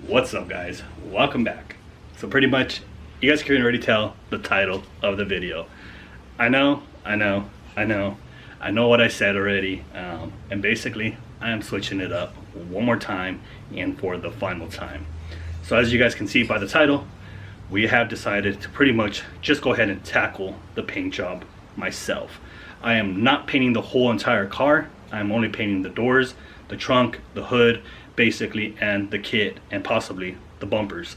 What's up, guys? Welcome back. So pretty much you guys can already tell the title of the video. I know what I said already, and basically I am switching it up one more time and for the final time. So as you guys can see by the title, we have decided to pretty much just go ahead and tackle the paint job myself. I am not painting the whole entire car. I'm only painting the doors, the trunk, the hood, basically, and the kit, and possibly the bumpers,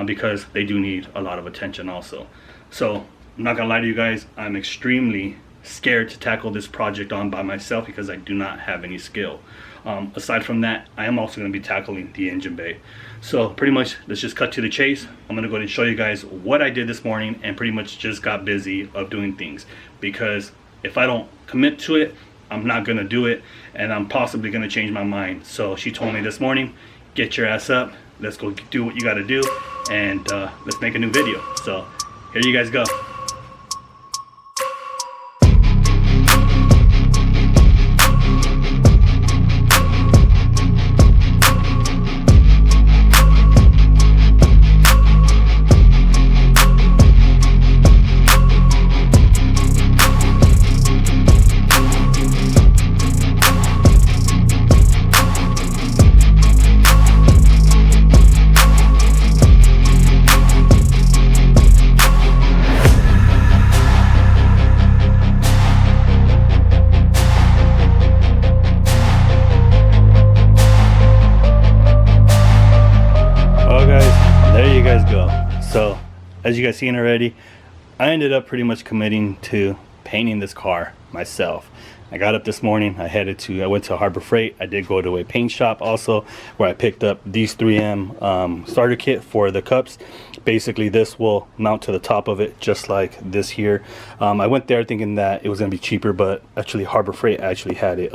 because they do need a lot of attention also. So I'm not gonna lie to you guys, I'm extremely scared to tackle this project on by myself because I do not have any skill. Aside from that, I am also going to be tackling the engine bay. So pretty much, let's just cut to the chase. I'm going to go ahead and show you guys what I did this morning, and pretty much just got busy of doing things, because if I don't commit to it, I'm not going to do it, and I'm possibly going to change my mind. So she told me this morning, get your ass up, let's go do what you got to do, and let's make a new video. So here you guys go. So as you guys seen already, I ended up pretty much committing to painting this car myself. I got up this morning, I went to Harbor Freight. I did go to a paint shop also, where I picked up these 3M starter kit for the cups. Basically this will mount to the top of it, just like this here. I went there thinking that it was gonna be cheaper, but actually Harbor Freight actually had it,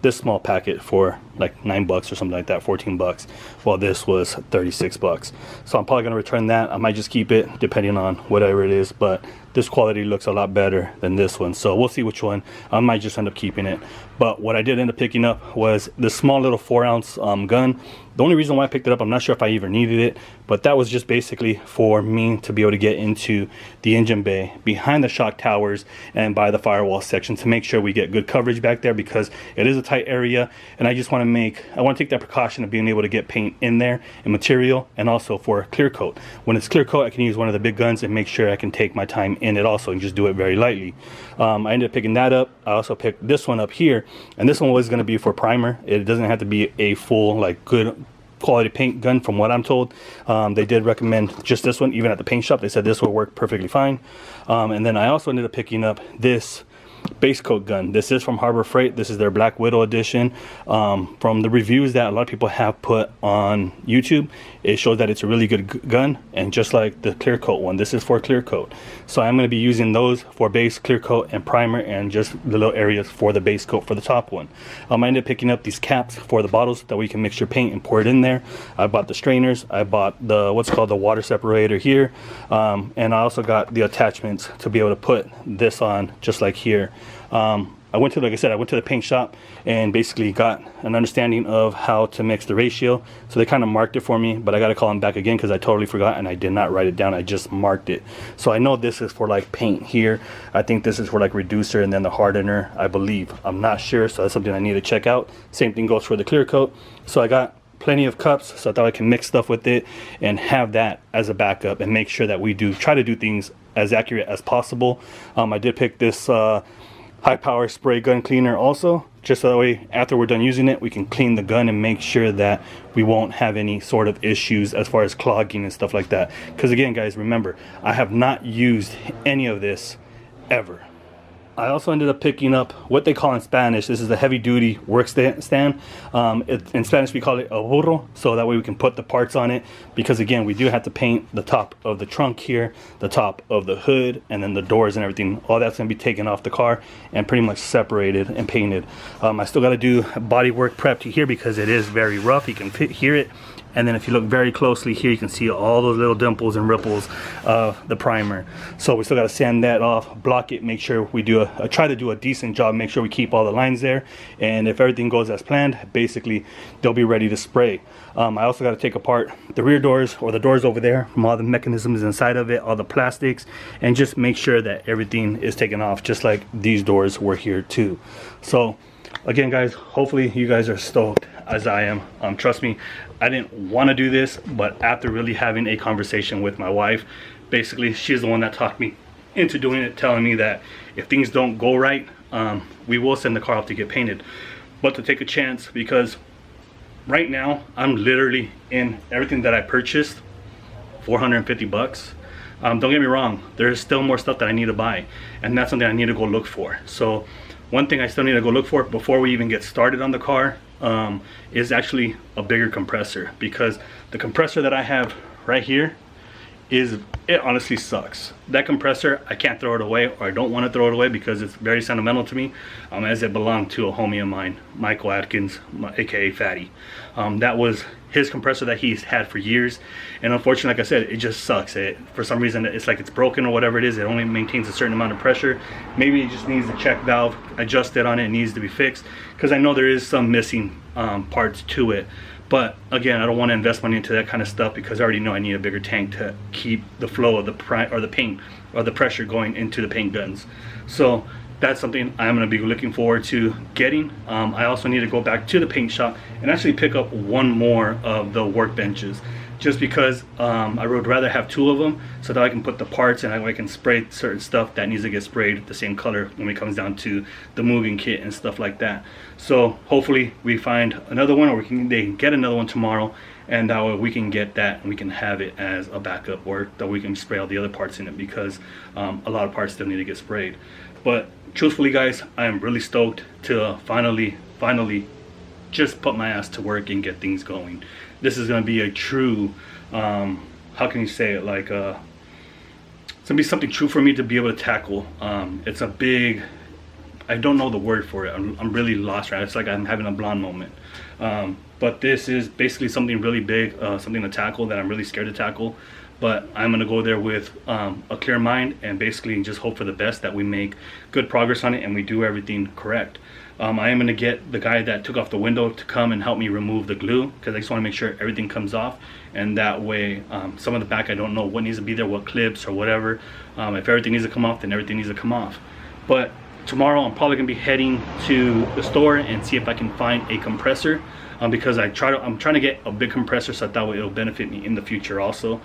this small packet for like $9 or something like that, 14 bucks, while this was 36 bucks. So I'm probably gonna return that. I might just keep it depending on whatever it is, but this quality looks a lot better than this one, so we'll see which one. I might just end up keeping it. But what I did end up picking up was this small little 4-ounce gun. The only reason why I picked it up, I'm not sure if I even needed it, but that was just basically for me to be able to get into the engine bay behind the shock towers and by the firewall section to make sure we get good coverage back there, because it is a tight area, and I just want to take that precaution of being able to get paint in there and material, and also for clear coat. When it's clear coat, I can use one of the big guns and make sure I can take my time in it also and just do it very lightly. I ended up picking that up. I also picked this one up here, and this one was going to be for primer. It doesn't have to be a full, like, good quality paint gun from what I'm told. They did recommend just this one. Even at the paint shop, they said this will work perfectly fine. And then I also ended up picking up this base coat gun. This is from Harbor Freight. This is their Black Widow edition. From the reviews that a lot of people have put on YouTube, it shows that it's a really good gun, and just like the clear coat one, this is for clear coat. So I'm going to be using those for base, clear coat, and primer, and just the little areas for the base coat for the top one. I ended up picking up these caps for the bottles that we can mix your paint and pour it in there. I bought the strainers. I bought the what's called the water separator here, and I also got the attachments to be able to put this on, just like here. I went to the paint shop and basically got an understanding of how to mix the ratio. So they kind of marked it for me, but I got to call them back again because I totally forgot and I did not write it down. I just marked it. So I know this is for like paint here. I think this is for like reducer and then the hardener, I believe. I'm not sure, so that's something I need to check out. Same thing goes for the clear coat. So I got plenty of cups, so I thought I can mix stuff with it and have that as a backup and make sure that we try to do things as accurate as possible. I did pick this high power spray gun cleaner also, just so that way after we're done using it we can clean the gun and make sure that we won't have any sort of issues as far as clogging and stuff like that. Because again, guys, remember, I have not used any of this ever. I also ended up picking up what they call in Spanish, this is a heavy duty work stand. In Spanish we call it a burro, so that way we can put the parts on it, because again, we do have to paint the top of the trunk here, the top of the hood, and then the doors and everything. All that's going to be taken off the car and pretty much separated and painted. I still got to do body work prep to here because it is very rough. You can hear it and then if you look very closely here, you can see all those little dimples and ripples of the primer. So we still got to sand that off, block it, make sure we do try to do a decent job, make sure we keep all the lines there, and if everything goes as planned, basically they'll be ready to spray. I also got to take apart the rear doors, or the doors over there, from all the mechanisms inside of it, all the plastics, and just make sure that everything is taken off, just like these doors were here too. So again guys, hopefully you guys are stoked as I am. Trust me, I didn't want to do this, but after really having a conversation with my wife, basically she's the one that talked me into doing it, telling me that if things don't go right, we will send the car off to get painted, but to take a chance, because right now I'm literally in everything that I purchased $450. Don't get me wrong, there's still more stuff that I need to buy, and that's something I need to go look for. So one thing I still need to go look for before we even get started on the car is actually a bigger compressor, because the compressor that I have right here it honestly sucks. That compressor, I can't throw it away, or I don't want to throw it away, because it's very sentimental to me, as it belonged to a homie of mine, Michael Atkins, aka Fatty. That was his compressor that he's had for years, and unfortunately, like I said, it just sucks. For some reason, it's like it's broken or whatever it is. It only maintains a certain amount of pressure. Maybe it just needs a check valve adjusted on it. It needs to be fixed, because I know there is some missing parts to it. But again, I don't want to invest money into that kind of stuff, because I already know I need a bigger tank to keep the flow of the paint or the pressure going into the paint guns. So that's something I'm going to be looking forward to getting. I also need to go back to the paint shop and actually pick up one more of the workbenches, just because I would rather have two of them, so that I can put the parts and I can spray certain stuff that needs to get sprayed the same color when it comes down to the moving kit and stuff like that. So hopefully we find another one, or they can get another one tomorrow, and that way we can get that and we can have it as a backup, or that we can spray all the other parts in it, because a lot of parts still need to get sprayed. But truthfully guys, I am really stoked to finally just put my ass to work and get things going. This is going to be a true, how can you say it, like, it's going to be something true for me to be able to tackle. It's a big, I don't know the word for it. I'm really lost right now. It's like I'm having a blonde moment. But this is basically something really big, something to tackle that I'm really scared to tackle. But I'm going to go there with a clear mind, and basically just hope for the best, that we make good progress on it and we do everything correct. I am going to get the guy that took off the window to come and help me remove the glue, because I just want to make sure everything comes off, and that way some of the back, I don't know what needs to be there, what clips or whatever. If everything needs to come off, then everything needs to come off. But tomorrow I'm probably going to be heading to the store and see if I can find a compressor, because I'm trying to get a big compressor, so that way it'll benefit me in the future also.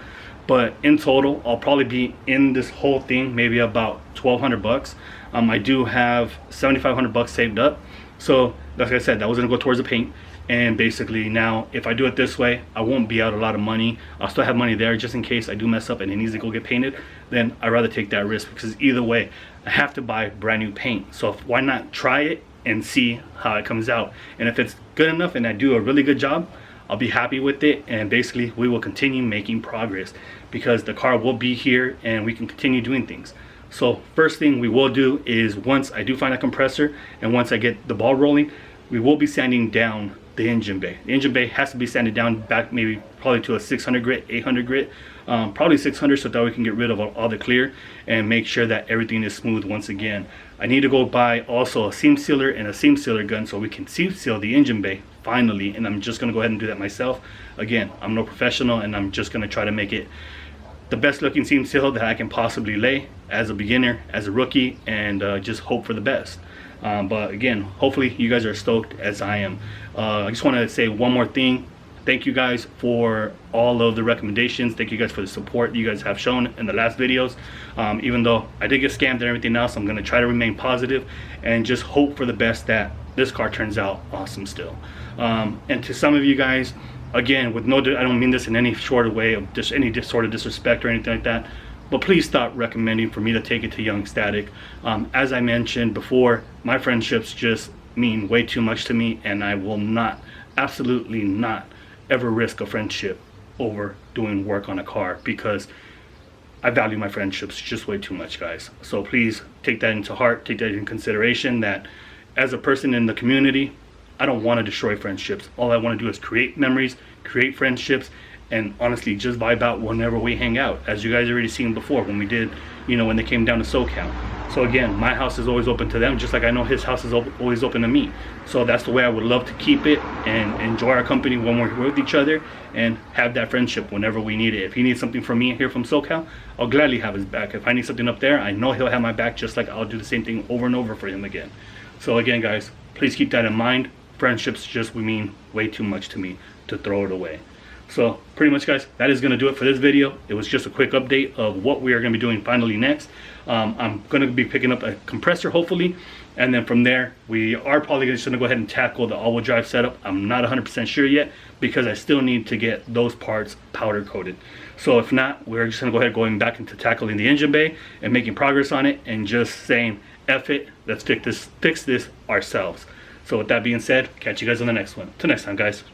But in total, I'll probably be in this whole thing maybe about $1,200. I do have $7,500 saved up, so like I said, that was gonna go towards the paint. And basically now, if I do it this way, I won't be out a lot of money. I'll still have money there just in case I do mess up and it needs to go get painted. Then I'd rather take that risk, because either way I have to buy brand new paint. So why not try it and see how it comes out? And if it's good enough and I do a really good job, I'll be happy with it, and basically we will continue making progress, because the car will be here and we can continue doing things. So first thing we will do is, once I do find a compressor and once I get the ball rolling, we will be sanding down the engine bay. The engine bay has to be sanded down back, maybe probably to a 600 grit, 800 grit, probably 600, so that we can get rid of all the clear and make sure that everything is smooth once again. I need to go buy also a seam sealer and a seam sealer gun, so we can seam seal the engine bay finally, and I'm just gonna go ahead and do that myself. Again, I'm no professional, and I'm just gonna try to make it the best looking seam seal that I can possibly lay as a beginner, as a rookie, and just hope for the best. But again, hopefully you guys are stoked as I am. I just want to say one more thing. Thank you guys for all of the recommendations. Thank you guys for the support you guys have shown in the last videos. Even though I did get scammed and everything else, I'm going to try to remain positive and just hope for the best that this car turns out awesome still. And to some of you guys, again, with no, I don't mean this in any sort of way of just any sort of disrespect or anything like that, but please stop recommending for me to take it to Young Static. As I mentioned before, my friendships just mean way too much to me, and I will not, absolutely not, ever risk a friendship over doing work on a car, because I value my friendships just way too much, guys. So please take that into heart, take that into consideration, that as a person in the community, I don't want to destroy friendships. All I want to do is create memories, create friendships, and honestly just vibe out whenever we hang out, as you guys already seen before when we did, you know, when they came down to SoCal. So again, my house is always open to them, just like I know his house is always open to me. So that's the way I would love to keep it, and enjoy our company when we're with each other, and have that friendship whenever we need it. If he needs something from me here from SoCal, I'll gladly have his back. If I need something up there, I know he'll have my back, just like I'll do the same thing over and over for him again. So again, guys, please keep that in mind. Friendships just mean way too much to me to throw it away. So pretty much, guys, that is going to do it for this video. It was just a quick update of what we are going to be doing finally next. I'm going to be picking up a compressor, hopefully, and then from there we are probably just going to go ahead and tackle the all-wheel drive setup. I'm not 100% sure yet, because I still need to get those parts powder coated. So if not, we're just going to go ahead going back into tackling the engine bay and making progress on it, and just saying F it, let's fix this ourselves. So with that being said, catch you guys on the next one. Till next time, guys.